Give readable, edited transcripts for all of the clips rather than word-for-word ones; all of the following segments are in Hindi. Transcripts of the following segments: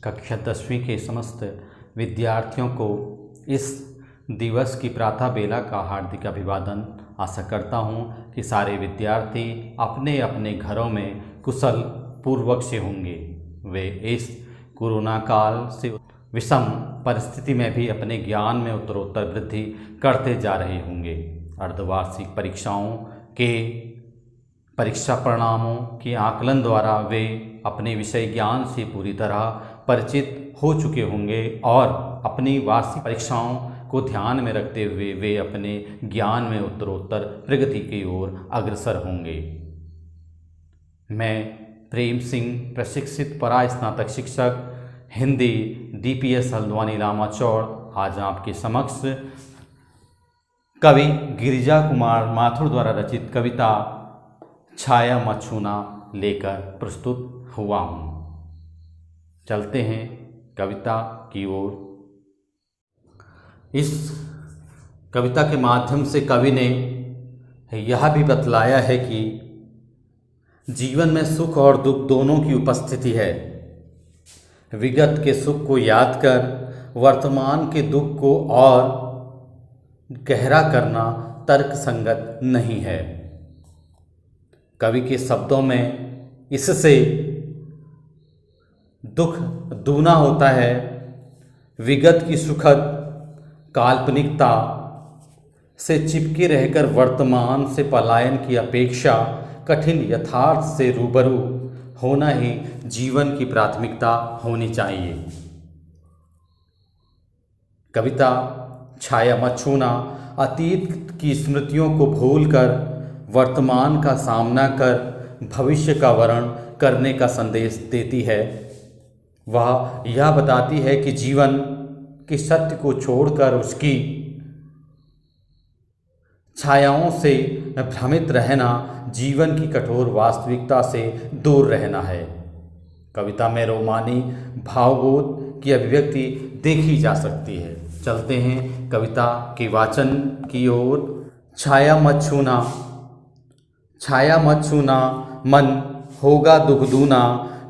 कक्षा 10वीं के समस्त विद्यार्थियों को इस दिवस की प्रातः बेला का हार्दिक अभिवादन। आशा करता हूँ कि सारे विद्यार्थी अपने अपने घरों में कुशल पूर्वक से होंगे। वे इस कोरोना काल से विषम परिस्थिति में भी अपने ज्ञान में उत्तरोत्तर वृद्धि करते जा रहे होंगे। अर्धवार्षिक परीक्षाओं के परीक्षा परिणामों के आकलन द्वारा वे अपने विषय ज्ञान से पूरी तरह परिचित हो चुके होंगे और अपनी वार्षिक परीक्षाओं को ध्यान में रखते हुए वे अपने ज्ञान में उत्तरोत्तर प्रगति की ओर अग्रसर होंगे। मैं प्रेम सिंह, प्रशिक्षित परास्नातक शिक्षक हिंदी DPS हल्द्वानी लामाचौड़, आज आपके समक्ष कवि गिरिजा कुमार माथुर द्वारा रचित कविता छाया मत छूना लेकर प्रस्तुत हुआ हूँ। चलते हैं कविता की ओर। इस कविता के माध्यम से कवि ने यह भी बतलाया है कि जीवन में सुख और दुख दोनों की उपस्थिति है। विगत के सुख को याद कर वर्तमान के दुख को और गहरा करना तर्क संगत नहीं है। कवि के शब्दों में इससे दुख दूना होता है। विगत की सुखद काल्पनिकता से चिपके रहकर वर्तमान से पलायन की अपेक्षा कठिन यथार्थ से रूबरू होना ही जीवन की प्राथमिकता होनी चाहिए। कविता छाया मत छूना अतीत की स्मृतियों को भूलकर वर्तमान का सामना कर भविष्य का वर्ण करने का संदेश देती है। वह यह बताती है कि जीवन के सत्य को छोड़कर उसकी छायाओं से भ्रमित रहना जीवन की कठोर वास्तविकता से दूर रहना है। कविता में रोमानी भावबोध की अभिव्यक्ति देखी जा सकती है। चलते हैं कविता के वाचन की ओर। छाया मत छूना, छाया मत छूना, मन होगा दुख दूना।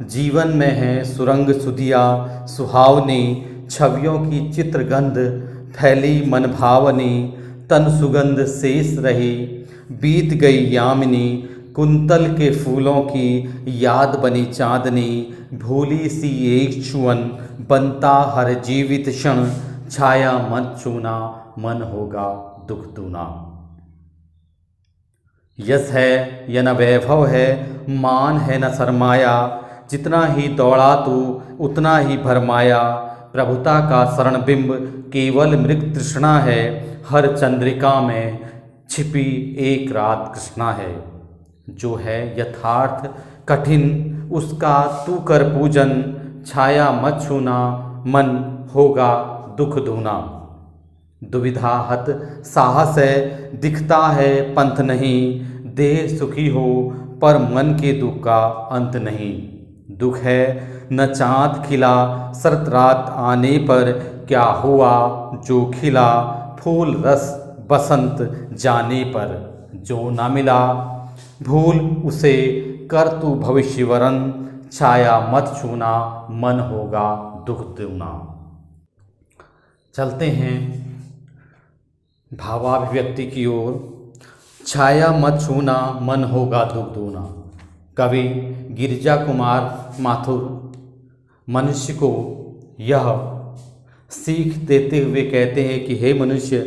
जीवन में है सुरंग सुधिया सुहावनी, छवियों की चित्रगंध फैली मन भावनी। तन सुगंध शेष रही बीत गई यामिनी, कुंतल के फूलों की याद बनी चांदनी। भूली सी एक छुअन बनता हर जीवित क्षण, छाया मत छूना मन होगा दुख दूना। यश है या न वैभव है, मान है न शर्माया। जितना ही दौड़ा तू उतना ही भरमाया। प्रभुता का शरण बिंब केवल मृग तृष्णा है, हर चंद्रिका में छिपी एक रात कृष्णा है। जो है यथार्थ कठिन उसका तू कर पूजन, छाया मत छूना मन होगा दुख दूना। दुविधा हत साहस है दिखता है पंथ नहीं, देह सुखी हो पर मन के दुख का अंत नहीं। दुख है न चाँद खिला शरत रात आने पर, क्या हुआ जो खिला फूल रस बसंत जाने पर। जो ना मिला भूल उसे कर तू भविष्य वरण, छाया मत छूना मन होगा दुख दूना। चलते हैं भावाभिव्यक्ति की ओर। छाया मत छूना मन होगा दुख दूना। कवि गिरिजा कुमार माथुर मनुष्य को यह सीख देते हुए कहते हैं कि हे मनुष्य,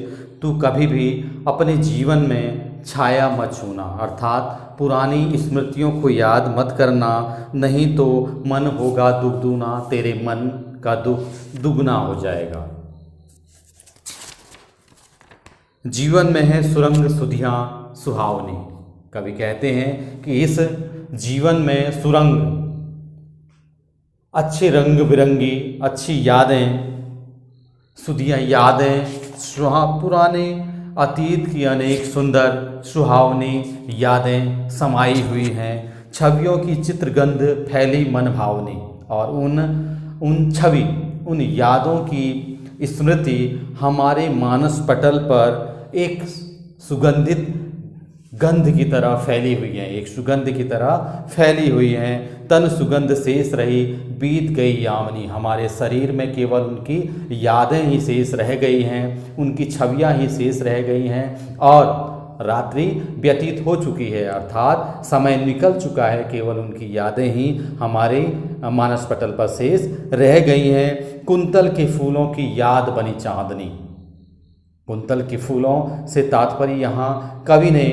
तू कभी भी अपने जीवन में छाया मत छूना, अर्थात पुरानी स्मृतियों को याद मत करना, नहीं तो मन होगा दुख दूना, तेरे मन का दुख दुगना हो जाएगा। जीवन में है सुरंग सुधियाँ सुहावनी। कवि कहते हैं कि इस जीवन में सुरंग अच्छे रंग बिरंगी अच्छी यादें, सुधियाँ यादें, पुराने अतीत की अनेक सुंदर सुहावनी यादें समाई हुई हैं। छवियों की चित्रगंध फैली मन भावनी, और उन यादों की स्मृति हमारे मानस पटल पर एक सुगंधित गंध की तरह फैली हुई हैं, एक सुगंध की तरह फैली हुई हैं। तन सुगंध शेष रही, बीत गई यामिनी। हमारे शरीर में केवल उनकी यादें ही शेष रह गई हैं, उनकी छवियां ही शेष रह गई हैं और रात्रि व्यतीत हो चुकी है, अर्थात समय निकल चुका है। केवल उनकी यादें ही हमारे मानस पटल पर शेष रह गई हैं। कुंतल के फूलों की याद बनी चांदनी। कुंतल के फूलों से तात्पर्य यहाँ कवि ने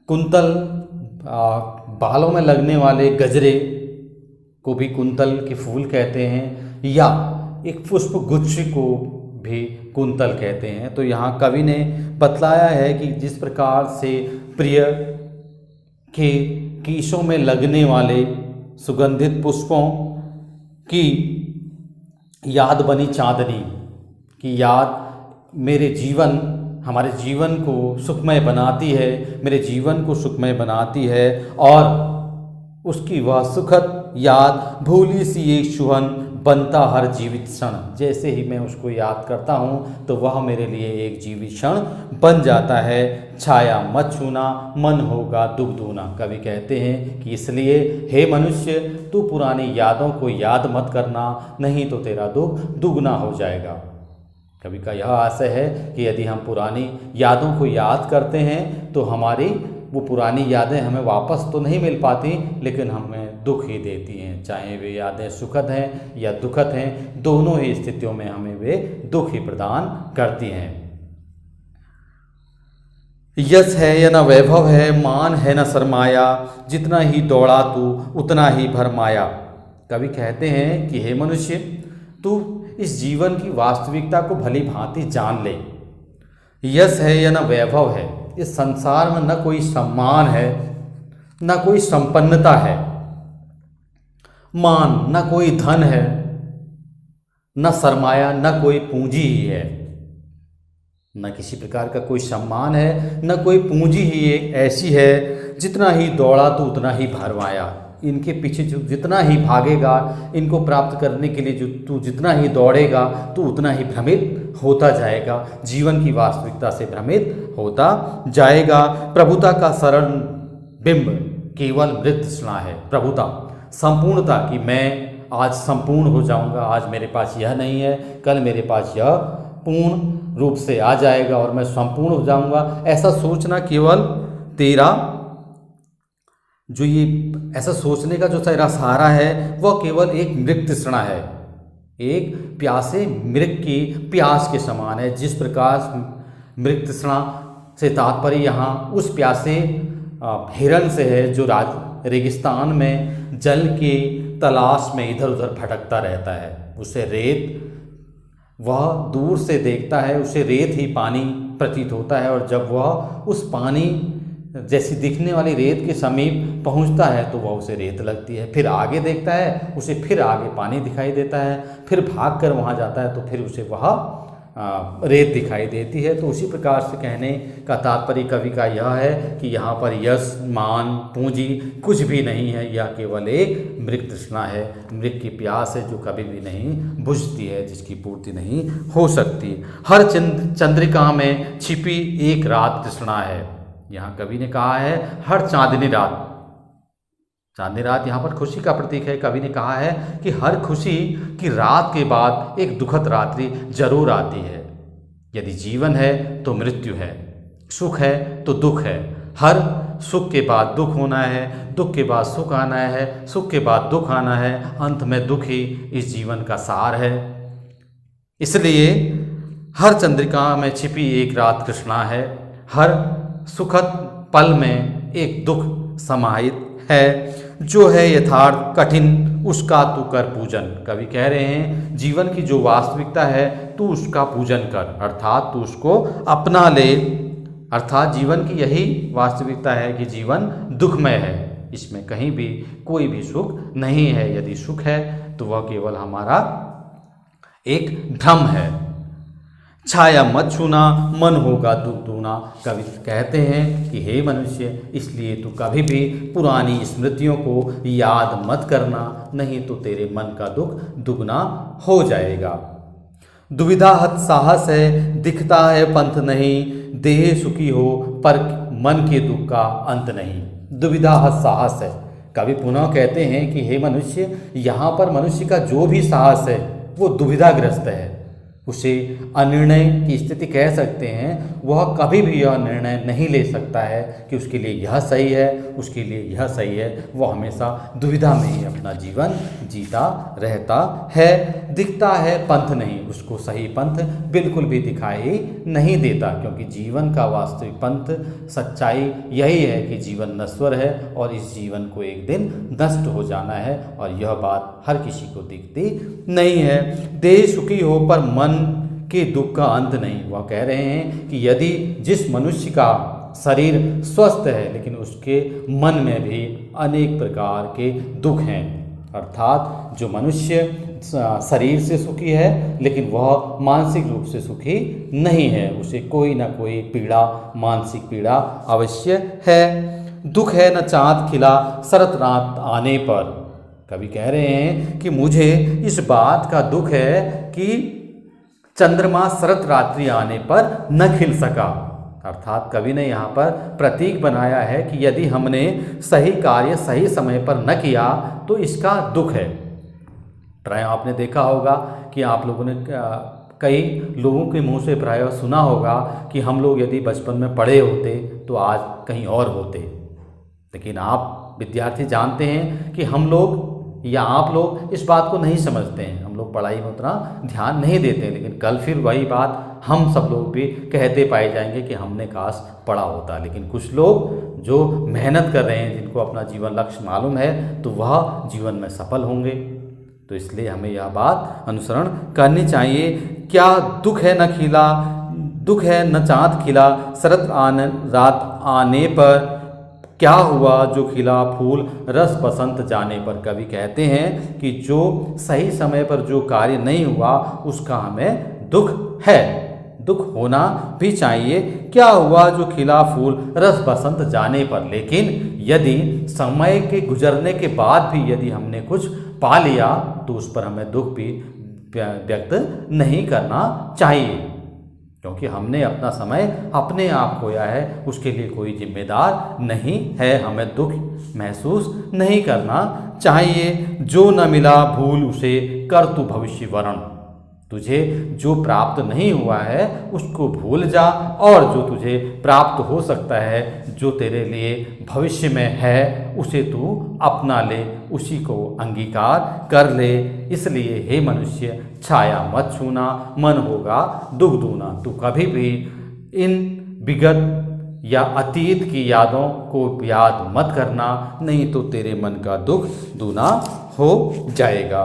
कुंतल बालों में लगने वाले गजरे को भी कुंतल के फूल कहते हैं, या एक पुष्प गुच्छ को भी कुंतल कहते हैं। तो यहाँ कवि ने बतलाया है कि जिस प्रकार से प्रिय के केशों में लगने वाले सुगंधित पुष्पों की याद बनी चांदनी की याद मेरे जीवन, हमारे जीवन को सुखमय बनाती है, मेरे जीवन को सुखमय बनाती है और उसकी वह सुखद याद भूली सी एक चुहन बनता हर जीवित क्षण। जैसे ही मैं उसको याद करता हूँ तो वह मेरे लिए एक जीवित क्षण बन जाता है। छाया मत छूना, मन होगा दुख दूना। कवि कहते हैं कि इसलिए हे मनुष्य, तू पुरानी यादों को याद मत करना, नहीं तो तेरा दुख दुगना हो जाएगा। कवि का यह आशय है कि यदि हम पुरानी यादों को याद करते हैं तो हमारी वो पुरानी यादें हमें वापस तो नहीं मिल पाती, लेकिन हमें दुख ही देती हैं। चाहे वे यादें सुखद हैं या दुखद हैं, दोनों ही स्थितियों में हमें वे दुख ही प्रदान करती हैं। यश है या न वैभव है, मान है न सरमाया, जितना ही दौड़ा तू उतना ही भरमाया। कवि कहते हैं कि हे मनुष्य, तू इस जीवन की वास्तविकता को भली भांति जान ले। यश है या न वैभव है, इस संसार में न कोई सम्मान है, न कोई संपन्नता है, मान न कोई धन है, न सरमाया न कोई पूंजी ही है। न किसी प्रकार का कोई सम्मान है, न कोई पूंजी ही एक ऐसी है, जितना ही दौड़ा तो उतना ही भरमाया। इनके पीछे जो जितना ही भागेगा, इनको प्राप्त करने के लिए जो तू जितना ही दौड़ेगा तो उतना ही भ्रमित होता जाएगा, जीवन की वास्तविकता से भ्रमित होता जाएगा। प्रभुता का शरण बिंब केवल मृत तृष्णा है। प्रभुता, संपूर्णता, कि मैं आज संपूर्ण हो जाऊंगा, आज मेरे पास यह नहीं है, कल मेरे पास यह पूर्ण रूप से आ जाएगा और मैं संपूर्ण हो जाऊंगा, ऐसा सोचना केवल तेरा जो ये ऐसा सोचने का जो तेरा सहारा है वह केवल एक मृग तृष्णा है, एक प्यासे मृग की प्यास के समान है। जिस प्रकार मृग तृष्णा से तात्पर्य यहाँ उस प्यासे हिरण से है जो रेगिस्तान में जल की तलाश में इधर उधर भटकता रहता है। उसे रेत, वह दूर से देखता है, उसे रेत ही पानी प्रतीत होता है, और जब वह उस पानी जैसी दिखने वाली रेत के समीप पहुंचता है तो वह उसे रेत लगती है। फिर आगे देखता है, उसे फिर आगे पानी दिखाई देता है, फिर भाग कर वहाँ जाता है तो फिर उसे वह रेत दिखाई देती है। तो उसी प्रकार से कहने का तात्पर्य कवि का यह है कि यहाँ पर यश, मान, पूंजी कुछ भी नहीं है, यह केवल एक मृग तृष्णा है, मृग की प्यास है जो कभी भी नहीं बुझती है, जिसकी पूर्ति नहीं हो सकती। हर चंद्रिका में छिपी एक रात तृष्णा है। यहाँ कवि ने कहा है हर चांदनी रात। चांदनी रात यहाँ पर खुशी का प्रतीक है। कवि ने कहा है कि हर खुशी की रात के बाद एक दुखद रात्रि जरूर आती है। यदि जीवन है तो मृत्यु है, सुख है तो दुख है। हर सुख के बाद दुख होना है, दुख के बाद सुख आना है, सुख के बाद दुख आना है, अंत में दुख ही इस जीवन का सार है। इसलिए हर चंद्रिका में छिपी एक रात तृष्णा है, हर सुखद पल में एक दुख समाहित है। जो है यथार्थ कठिन उसका तू कर पूजन। कवि कह रहे हैं जीवन की जो वास्तविकता है तू उसका पूजन कर, अर्थात तू उसको अपना ले। अर्थात जीवन की यही वास्तविकता है कि जीवन दुखमय है, इसमें कहीं भी कोई भी सुख नहीं है। यदि सुख है तो वह केवल हमारा एक भ्रम है। छाया मत छूना, मन होगा दुख दूना। कवि कहते हैं कि हे मनुष्य, इसलिए तू कभी भी पुरानी स्मृतियों को याद मत करना, नहीं तो तेरे मन का दुख दुगना हो जाएगा। दुविधा हत साहस है, दिखता है पंथ नहीं, देह सुखी हो पर मन के दुख का अंत नहीं। दुविधा साहस है। कवि पुनः कहते हैं कि हे मनुष्य, यहाँ पर मनुष्य का जो भी साहस है वो दुविधाग्रस्त है। उसे अनिर्णय की स्थिति कह सकते हैं। वह कभी भी यह निर्णय नहीं ले सकता है कि उसके लिए यह सही है, उसके लिए यह सही है। वह हमेशा दुविधा में ही अपना जीवन जीता रहता है। दिखता है पंथ नहीं, उसको सही पंथ बिल्कुल भी दिखाई नहीं देता, क्योंकि जीवन का वास्तविक पंथ, सच्चाई यही है कि जीवन नश्वर है और इस जीवन को एक दिन नष्ट हो जाना है, और यह बात हर किसी को दिखती नहीं है। देह सुखी हो पर मन के दुख का अंत नहीं। वह कह रहे हैं कि यदि जिस मनुष्य का शरीर स्वस्थ है लेकिन उसके मन में भी अनेक प्रकार के दुख हैं, अर्थात जो मनुष्य शरीर से सुखी है लेकिन वह मानसिक रूप से सुखी नहीं है, उसे कोई ना कोई पीड़ा, मानसिक पीड़ा अवश्य है। दुख है न चाँद खिला शरत रात आने पर। कवि कह रहे हैं कि मुझे इस बात का दुख है कि चंद्रमा शरत रात्रि आने पर न खिल सका। अर्थात कवि ने यहाँ पर प्रतीक बनाया है कि यदि हमने सही कार्य सही समय पर न किया तो इसका दुख है। प्राय आपने देखा होगा कि आप लोगों ने कई लोगों के मुंह से प्राय सुना होगा कि हम लोग यदि बचपन में पढ़े होते तो आज कहीं और होते। लेकिन आप विद्यार्थी जानते हैं कि हम लोग या आप लोग इस बात को नहीं समझते हैं। हम लोग पढ़ाई में उतना ध्यान नहीं देते, लेकिन कल फिर वही बात हम सब लोग भी कहते पाए जाएंगे कि हमने काश पढ़ा होता। लेकिन कुछ लोग जो मेहनत कर रहे हैं, जिनको अपना जीवन लक्ष्य मालूम है, तो वह जीवन में सफल होंगे। तो इसलिए हमें यह बात अनुसरण करनी चाहिए। क्या दुख है न खिला, दुख है न चाँद खिला शरत रात आने पर, क्या हुआ जो खिला फूल रस बसंत जाने पर। कवि कहते हैं कि जो सही समय पर जो कार्य नहीं हुआ उसका हमें दुख है, दुख होना भी चाहिए। क्या हुआ जो खिला फूल रस बसंत जाने पर, लेकिन यदि समय के गुजरने के बाद भी यदि हमने कुछ पा लिया तो उस पर हमें दुख भी व्यक्त नहीं करना चाहिए, क्योंकि हमने अपना समय अपने आप खोया है, उसके लिए कोई जिम्मेदार नहीं है। हमें दुख महसूस नहीं करना चाहिए। जो न मिला भूल उसे कर तू भविष्य वरण। तुझे जो प्राप्त नहीं हुआ है उसको भूल जा, और जो तुझे प्राप्त हो सकता है, जो तेरे लिए भविष्य में है, उसे तू अपना ले, उसी को अंगीकार कर ले। इसलिए हे मनुष्य, छाया मत छूना, मन होगा दुख दूना। तू कभी भी इन विगत या अतीत की यादों को याद मत करना, नहीं तो तेरे मन का दुख दूना हो जाएगा।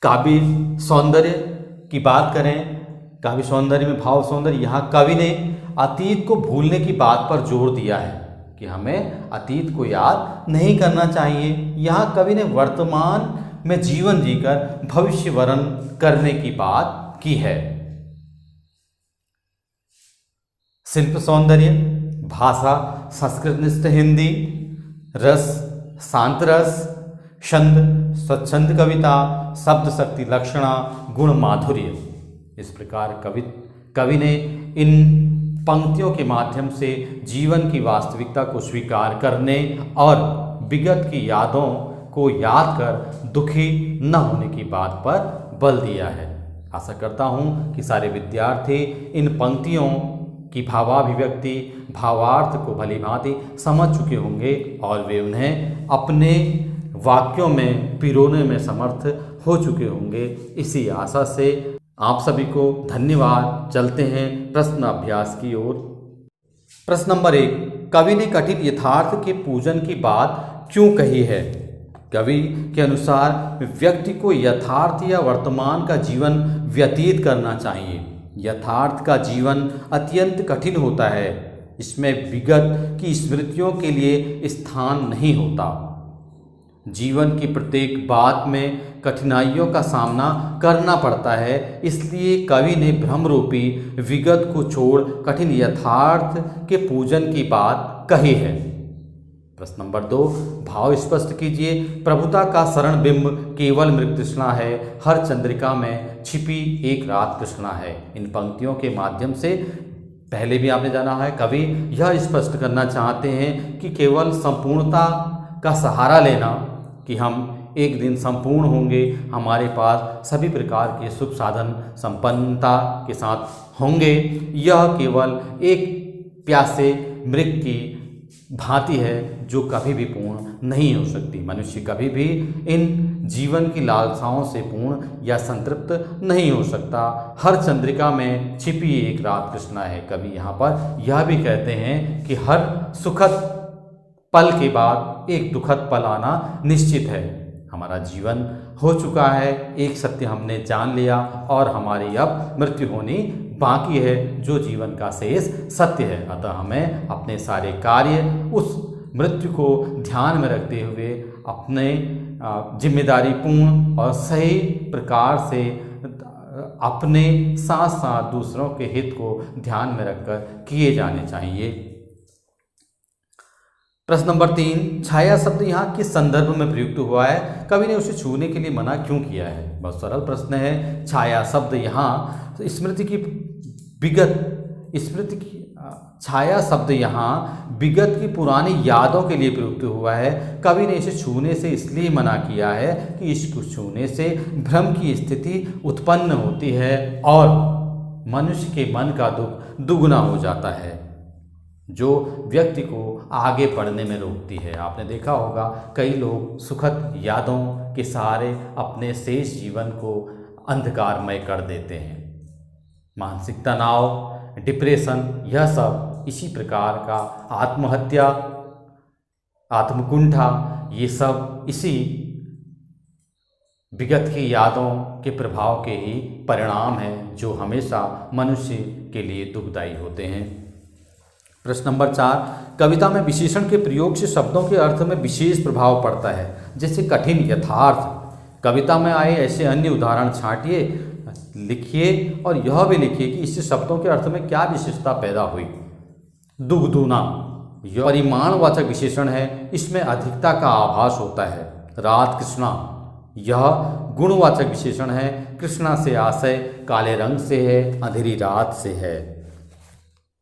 काव्य सौंदर्य की बात करें, काव्य सौंदर्य में भाव सौंदर्य, यहाँ कवि ने अतीत को भूलने की बात पर जोर दिया है कि हमें अतीत को याद नहीं करना चाहिए। यहाँ कवि ने वर्तमान में जीवन जीकर भविष्य वरण करने की बात की है। शिल्प सौंदर्य, भाषा संस्कृतनिष्ठ हिंदी, रस शांत रस, छंद स्वच्छंद कविता, शब्द शक्ति लक्षणा, गुण माधुर्य। इस प्रकार कवि ने इन पंक्तियों के माध्यम से जीवन की वास्तविकता को स्वीकार करने और विगत की यादों को याद कर दुखी न होने की बात पर बल दिया है। आशा करता हूँ कि सारे विद्यार्थी इन पंक्तियों की भावाभिव्यक्ति, भावार्थ को भलीभांति समझ चुके होंगे और वे उन्हें अपने वाक्यों में पिरोने में समर्थ हो चुके होंगे। इसी आशा से आप सभी को धन्यवाद। चलते हैं प्रश्न अभ्यास की ओर। प्रश्न नंबर 1, कवि ने कठिन यथार्थ के पूजन की बात क्यों कही है? कवि के अनुसार व्यक्ति को यथार्थ या वर्तमान का जीवन व्यतीत करना चाहिए। यथार्थ का जीवन अत्यंत कठिन होता है, इसमें विगत की स्मृतियों के लिए स्थान नहीं होता। जीवन की प्रत्येक बात में कठिनाइयों का सामना करना पड़ता है, इसलिए कवि ने भ्रमरूपी विगत को छोड़ कठिन यथार्थ के पूजन की बात कही है। प्रश्न नंबर 2, भाव स्पष्ट कीजिए। प्रभुता का शरण बिंब केवल मृग तृष्णा है, हर चंद्रिका में छिपी एक रात तृष्णा है। इन पंक्तियों के माध्यम से पहले भी आपने जाना है, कवि यह स्पष्ट करना चाहते हैं कि केवल संपूर्णता का सहारा लेना कि हम एक दिन संपूर्ण होंगे, हमारे पास सभी प्रकार के सुख साधन संपन्नता के साथ होंगे, यह केवल एक प्यासे मृग की भांति है जो कभी भी पूर्ण नहीं हो सकती। मनुष्य कभी भी इन जीवन की लालसाओं से पूर्ण या संतृप्त नहीं हो सकता। हर चंद्रिका में छिपी एक रात कृष्णा है। कवि यहाँ पर यह भी कहते हैं कि हर सुखद पल के बाद एक दुखद पल आना निश्चित है। हमारा जीवन हो चुका है, एक सत्य हमने जान लिया और हमारी अब मृत्यु होनी बाकी है, जो जीवन का शेष सत्य है। अतः हमें अपने सारे कार्य उस मृत्यु को ध्यान में रखते हुए अपने जिम्मेदारी पूर्ण और सही प्रकार से अपने साथ साथ दूसरों के हित को ध्यान में रखकर किए जाने चाहिए। प्रश्न नंबर 3, छाया शब्द यहाँ किस संदर्भ में प्रयुक्त हुआ है? कवि ने उसे छूने के लिए मना क्यों किया है? बहुत सरल प्रश्न है। छाया शब्द यहाँ छाया शब्द यहाँ विगत की पुरानी यादों के लिए प्रयुक्त हुआ है। कवि ने इसे छूने से इसलिए मना किया है कि इसको छूने से भ्रम की स्थिति उत्पन्न होती है और मनुष्य के मन का दुख दुगुना हो जाता है, जो व्यक्ति को आगे बढ़ने में रोकती है। आपने देखा होगा कई लोग सुखद यादों के सहारे अपने शेष जीवन को अंधकारमय कर देते हैं। मानसिक तनाव, डिप्रेशन, यह सब इसी प्रकार का, आत्महत्या, आत्मकुंठा, ये सब इसी विगत की यादों के प्रभाव के ही परिणाम हैं, जो हमेशा मनुष्य के लिए दुखदायी होते हैं। प्रश्न नंबर 4, कविता में विशेषण के प्रयोग से शब्दों के अर्थ में विशेष प्रभाव पड़ता है, जैसे कठिन, यथार्थ। कविता में आए ऐसे अन्य उदाहरण छांटिए, लिखिए और यह भी लिखिए कि इससे शब्दों के अर्थ में क्या विशेषता पैदा हुई। दुगदुना, यह परिमाणवाचक विशेषण है, इसमें अधिकता का आभास होता है। रात कृष्णा, यह गुणवाचक विशेषण है, कृष्णा से आशय काले रंग से है, अंधेरी रात से है।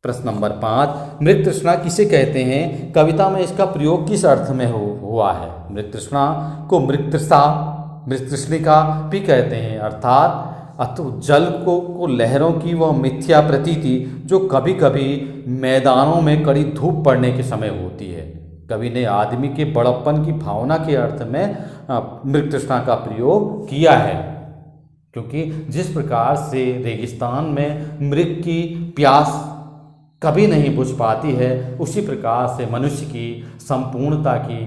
प्रश्न नंबर 5, मृग तृष्णा किसे कहते हैं? कविता में इसका प्रयोग किस अर्थ में हुआ है? मृग तृष्णा को मृगतृष्णिका भी कहते हैं, अर्थात जल को लहरों की वह मिथ्या प्रतीति जो कभी कभी मैदानों में कड़ी धूप पड़ने के समय होती है। कवि ने आदमी के बड़प्पन की भावना के अर्थ में मृग तृष्णा का प्रयोग किया है, क्योंकि जिस प्रकार से रेगिस्तान में मृग की प्यास कभी नहीं बुझ पाती है, उसी प्रकार से मनुष्य की संपूर्णता की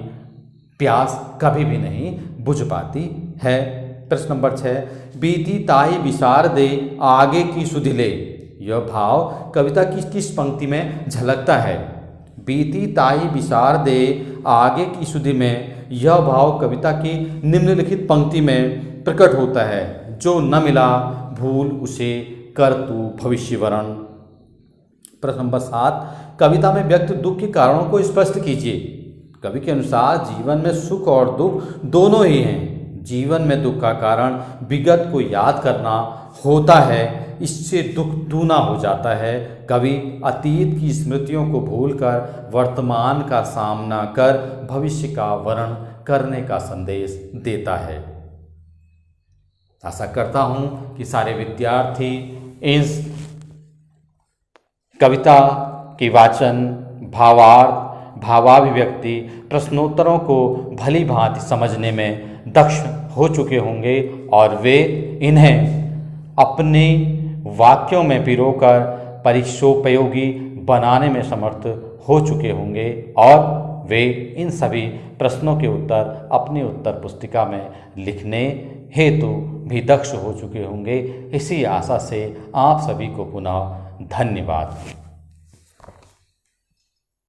प्यास कभी भी नहीं बुझ पाती है। प्रश्न नंबर 6, बीती ताही विसार दे आगे की सुधि ले, यह भाव कविता की किस पंक्ति में झलकता है? बीती ताही विसार दे आगे की सुधि में, यह भाव कविता की निम्नलिखित पंक्ति में प्रकट होता है। जो न मिला भूल उसे कर तू भविष्यवरण। प्रश्न नंबर 7, कविता में व्यक्त दुख के कारणों को स्पष्ट कीजिए। कवि के अनुसार जीवन में सुख और दुख दोनों ही हैं। जीवन में दुख का कारण विगत को याद करना होता है, इससे दुख दूना हो जाता है। कवि अतीत की स्मृतियों को भूलकर वर्तमान का सामना कर भविष्य का वर्ण करने का संदेश देता है। आशा करता हूँ कि सारे विद्यार्थी इस कविता के वाचन, भावार्थ, भावाभिव्यक्ति, प्रश्नोत्तरों को भली भांति समझने में दक्ष हो चुके होंगे और वे इन्हें अपने वाक्यों में पिरोकर परीक्षोपयोगी बनाने में समर्थ हो चुके होंगे और वे इन सभी प्रश्नों के उत्तर अपनी उत्तर पुस्तिका में लिखने हेतु भी दक्ष हो चुके होंगे। इसी आशा से आप सभी को पुनः धन्यवाद।